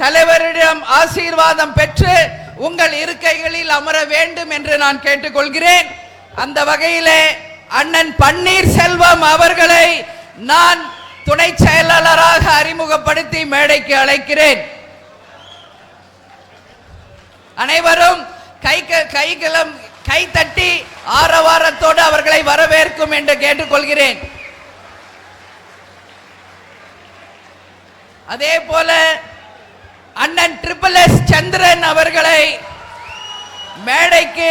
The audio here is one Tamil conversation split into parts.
தலைவரிடம் ஆசீர்வாதம் பெற்று உங்கள் இருக்கைகளில் அமர வேண்டும் என்று நான் கேட்டுக்கொள்கிறேன். அந்த வகையிலே அண்ணன் பன்னீர்செல்வம் அவர்களை நான் துணை செயலாளராக அறிமுகப்படுத்தி மேடைக்கு அழைக்கிறேன். அனைவரும் கை தட்டி ஆரவாரத்தோடு அவர்களை வரவேற்கும் என்று கேட்டுக்கொள்கிறேன். அதே போல அண்ணன் எஸ் சந்திரன் அவர்களை மேடைக்கு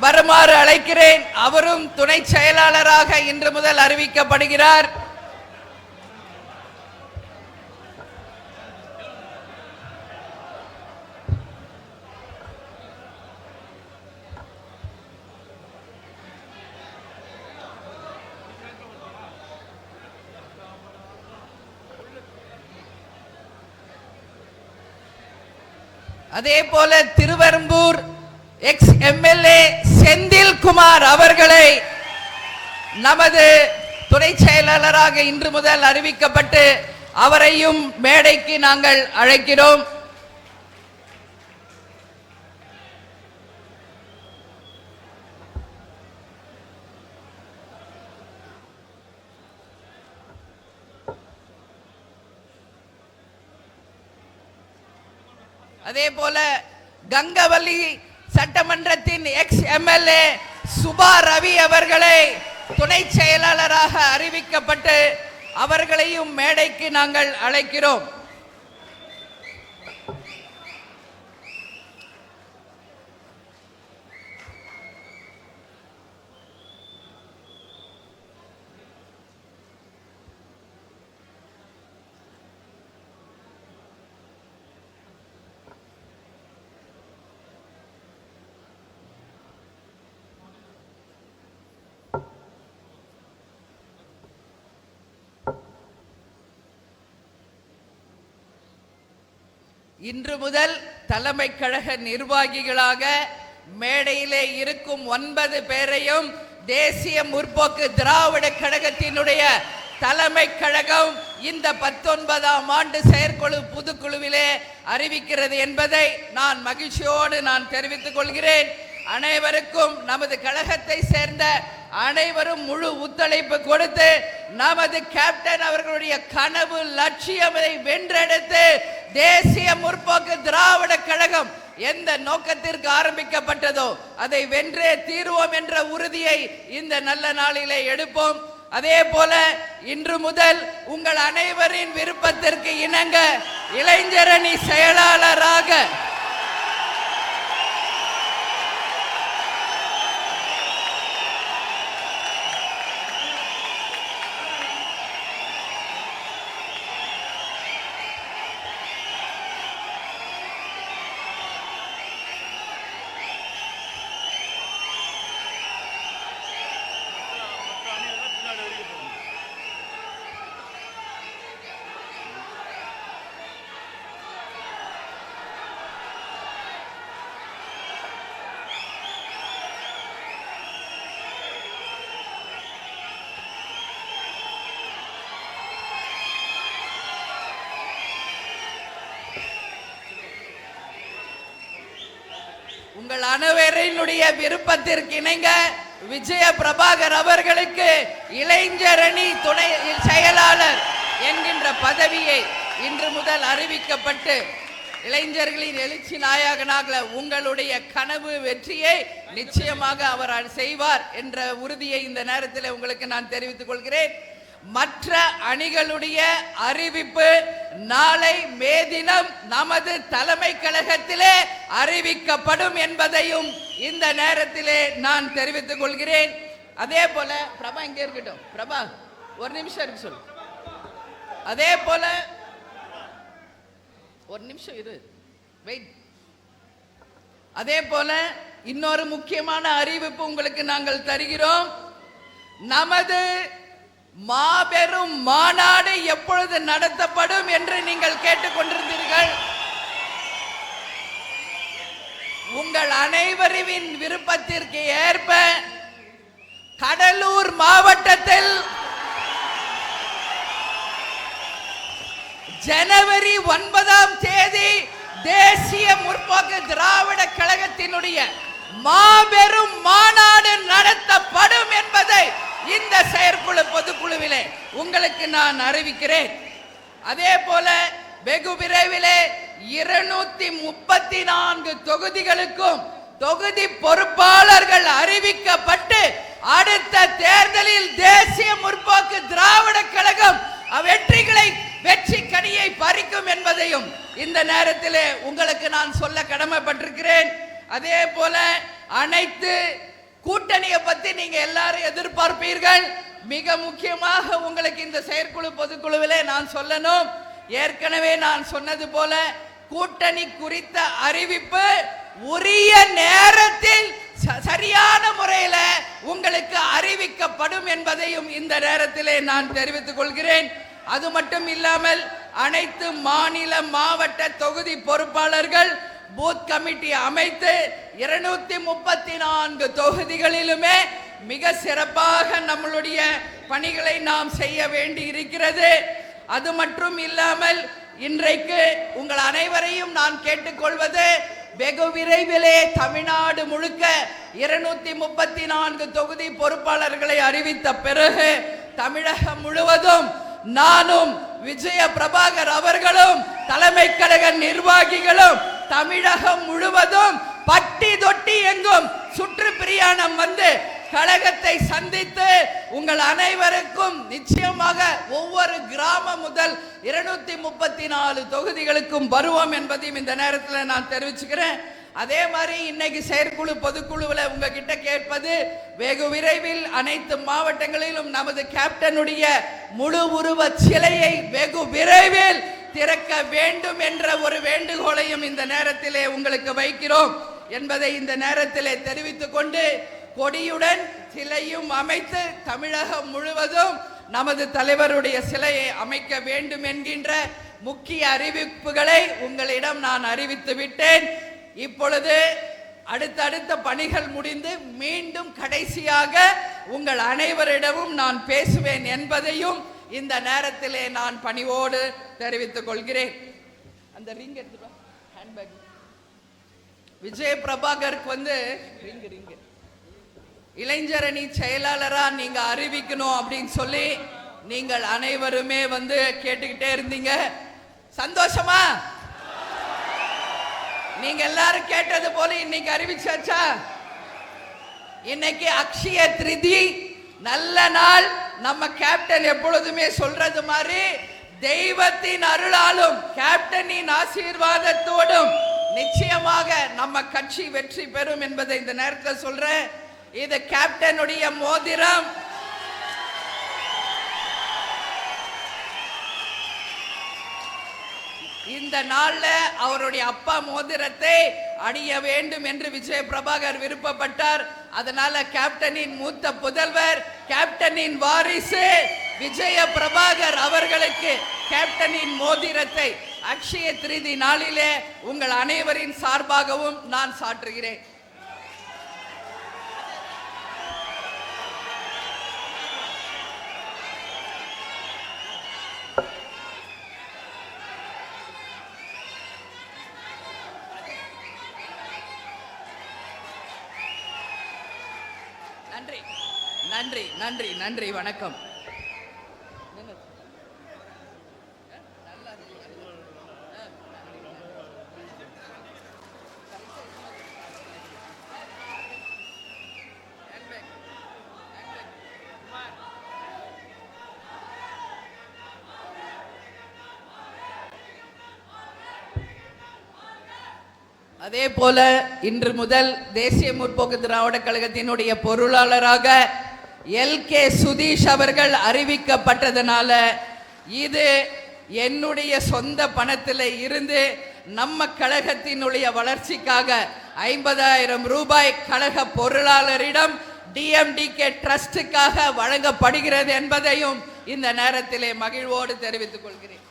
வருமாறு அழைக்கிறேன். அவரும் துணை செயலாளராக இன்று முதல் அறிவிக்கப்படுகிறார். அதே போல திருவெரும்பூர் எக்ஸ் எம்எல்ஏ செந்தில்குமார் அவர்களை நமது துணை செயலாளராக இன்று முதல் அறிவிக்கப்பட்டு அவரையும் மேடைக்கு நாங்கள் அழைக்கிறோம். அதே போல கங்கவல்லி சட்டமன்றத்தின் எக்ஸ் எம்எல்ஏ சுபா ரவி அவர்களை துணை செயலாளராக அறிவிக்கப்பட்டு அவர்களையும் மேடைக்கு நாங்கள் அழைக்கிறோம். இன்று முதல் தலைமை கழக நிர்வாகிகளாக மேடையிலே இருக்கும் 9 பேரையும் தேசிய முற்போக்கு திராவிட கழகத்தினுடைய தலைமை கழகம் இந்த 19ஆம் ஆண்டு செயற்குழு புதுக்குழுவிலே அறிவிக்கிறது என்பதை நான் மகிழ்ச்சியோடு நான் தெரிவித்துக் கொள்கிறேன். அனைவருக்கும் நமது கழகத்தை சேர்ந்த அனைவரும் முழு ஒத்துழைப்பு கொடுத்து நமது கேப்டன் அவர்களுடைய கனவு லட்சியத்தை வென்றெடுத்து தேசிய முற்போக்கு திராவிட கழகம் எந்த நோக்கத்திற்கு ஆரம்பிக்கப்பட்டதோ அதை வென்றே தீர்வோம் என்ற உறுதியை இந்த நல்ல நாளிலே எடுப்போம். அதே போல இன்று முதல் உங்கள் அனைவரின் விருப்பத்திற்கு இணங்க இளைஞரணி செயலாளராக உங்கள் அனைவரினுடைய விருப்பத்திற்கு இணங்க விஜய பிரபாகர் அவர்களுக்கு இளைஞரணி துணை செயலாளர் என்கின்ற பதவியை இன்று முதல் அறிவிக்கப்பட்டு இளைஞர்களின் எழுச்சி நாயகனாக உங்களுடைய கனவு வெற்றியை நிச்சயமாக அவர் செய்வார் என்ற உறுதியை இந்த நேரத்தில் உங்களுக்கு நான் தெரிவித்துக் கொள்கிறேன். மற்ற அணிகளுடைய அறிவிப்பு நாளை மே தினம் நமது தலைமை கழகத்திலே அறிவிக்கப்படும் என்பதையும் இந்த நேரத்திலே நான் தெரிவித்துக் கொள்கிறேன். அதே போல பிரபா இங்கே இருக்கட்டும், பிரபா ஒரு நிமிஷம் இருக்கு சொல்லு. அதே போல ஒரு நிமிஷம் இரு, வெயிட். அதே போல இன்னொரு முக்கியமான அறிவிப்பு உங்களுக்கு நாங்கள் தருகிறோம். நமது மாபெரும் மாநாடு எப்பொழுது நடத்தப்படும் என்று நீங்கள் கேட்டுக்கொண்டிருந்தீர்கள். உங்கள் அனைவரின் விருப்பத்திற்கு ஏற்ப கடலூர் மாவட்டத்தில் ஜனவரி 9ஆம் தேதி தேசிய முற்போக்கு திராவிட கழகத்தினுடைய மாபெரும் மாநாடு நடத்தப்படும் என்பதை இந்த செயற்குழு பொதுக்குழுவிலே உங்களுக்கு நான் அறிவிக்கிறேன். அதே போல வெகு விரைவிலே 234 தொகுதிகளுக்கும் தொகுதி பொறுப்பாளர்கள் அறிவிக்கப்பட்டு அடுத்த தேர்தலில் தேசிய முற்போக்கு திராவிட கழகம் வெற்றி கனியை பறிக்கும் என்பதையும் இந்த நேரத்திலே உங்களுக்கு நான் சொல்ல கடமைப்பட்டிருக்கிறேன். அதே போல அனைத்து கூட்டணியை பத்தி நீங்க எல்லாரும் எதிர்பார்ப்பீர்கள். மிக முக்கியமாக உங்களுக்கு இந்த செயற்குழு பொதுக்குழுவிலே நான் சொல்லணும். ஏற்கனவே நான் சொன்னது போல கூட்டணி குறித்த அறிவிப்பு உரிய நேரத்தில் சரியான முறையில் உங்களுக்கு அறிவிக்கப்படும் என்பதையும் இந்த நேரத்திலே நான் தெரிவித்துக் கொள்கிறேன். அது மட்டும் இல்லாமல் அனைத்து மாநில மாவட்ட தொகுதி பொறுப்பாளர்கள் பூத் கமிட்டி அமைத்து 234 தொகுதிகளிலுமே மிக சிறப்பாக நம்மளுடைய பணிகளை நாம் செய்ய வேண்டி இருக்கிறது. அது மட்டும் இல்லாமல் இன்றைக்கு உங்கள் அனைவரையும் நான் கேட்டுக்கொள்வது, வெகு விரைவிலே தமிழ்நாடு முழுக்க 234 தொகுதி பொறுப்பாளர்களை அறிவித்த பிறகு தமிழகம் முழுவதும் நானும் விஜய பிரபாகர் அவர்களும் தலைமை கழக நிர்வாகிகளும் தமிழகம் முழுவதும் பட்டி தொட்டி எங்கும் சுற்றுப்பிரயாணம் வந்து கழகத்தை சந்தித்து உங்கள் அனைவருக்கும் நிச்சயமாக ஒவ்வொரு கிராமம் முதல் 234 தொகுதிகளுக்கும் வருவோம் என்பதையும் இந்த நேரத்தில் நான் தெரிவிச்சுக்கிறேன். அதே மாதிரி இன்னைக்கு செயற்குழு பொதுக்குழுவில் உங்ககிட்ட கேட்பது, வெகு விரைவில் அனைத்து மாவட்டங்களிலும் நமது கேப்டனுடைய முழு உருவ சிலையை வெகு விரைவில் திறக்க வேண்டும் என்ற ஒரு வேண்டுகோளையும் இந்த நேரத்திலே உங்களுக்கு வைக்கிறோம் என்பதை இந்த நேரத்திலே தெரிவித்துக் கொண்டு, கொடியுடன் சிலையும் அமைத்து தமிழகம் முழுவதும் நமது தலைவருடைய சிலையை அமைக்க வேண்டும் என்கின்ற முக்கிய அறிவிப்புகளை உங்களிடம் நான் அறிவித்து விட்டேன். இப்பொழுது அடுத்தடுத்த பணிகள் முடிந்து மீண்டும் கடைசியாக உங்கள் அனைவரிடமும் நான் பேசுவேன் என்பதையும் இந்த நேரத்திலே நான் பணிவோடு தெரிவித்துக் கொள்கிறேன். அந்த ரிங் எடுத்து ஹேண்ட்பேக் விஜய பிரபாகருக்கு ரிங் இளைஞரணி செயலாளரா நீங்க அறிவிக்கணும் அப்படின்னு சொல்லி நீங்கள் அனைவருமே கேட்டுக்கிட்டே இருந்தீங்க. சந்தோஷமா? நீங்க எல்லாரும் கேட்டது போல இன்னைக்கு அறிவிச்சாச்சா? இன்னைக்கு அக்ஷய திருதி, நல்ல நாள். நம்ம கேப்டன் எப்பொழுதுமே சொல்றது மாதிரி தெய்வத்தின் அருளாலும் கேப்டனின் ஆசீர்வாதத்தோடும் நிச்சயமாக நம்ம கட்சி வெற்றி பெறும் என்பதை இந்த நேரத்தில் சொல்றேன். இது கேப்டனுடைய மோதிரம். இந்த நாள்ல அவருடைய அப்பா மோதிரத்தை அணிய வேண்டும் என்று விஜய பிரபாகர் விருப்பப்பட்டார். அதனால கேப்டனின் மூத்த புதல்வர், கேப்டனின் வாரிசு விஜய பிரபாகர் அவர்களுக்கு கேப்டனின் மோதிரத்தை அக்ஷய திருதி நாளிலே உங்கள் அனைவரின் சார்பாகவும் நான் சாற்றுகிறேன். நன்றி நன்றி நன்றி நன்றி. வணக்கம். அதே போல இன்று முதல் தேசிய முற்போக்கு திராவிட கழகத்தினுடைய பொருளாளராக LK சுதீஷ் அவர்கள் அறிவிக்கப்பட்டதனால இது என்னுடைய சொந்த பணத்தில் இருந்து நம்ம கழகத்தினுடைய வளர்ச்சிக்காக 50,000 ரூபாய் கழக பொருளாளரிடம் DMDK ட்ரஸ்டுக்காக வழங்கப்படுகிறது என்பதையும் இந்த நேரத்திலே மகிழ்வோடு தெரிவித்துக் கொள்கிறேன்.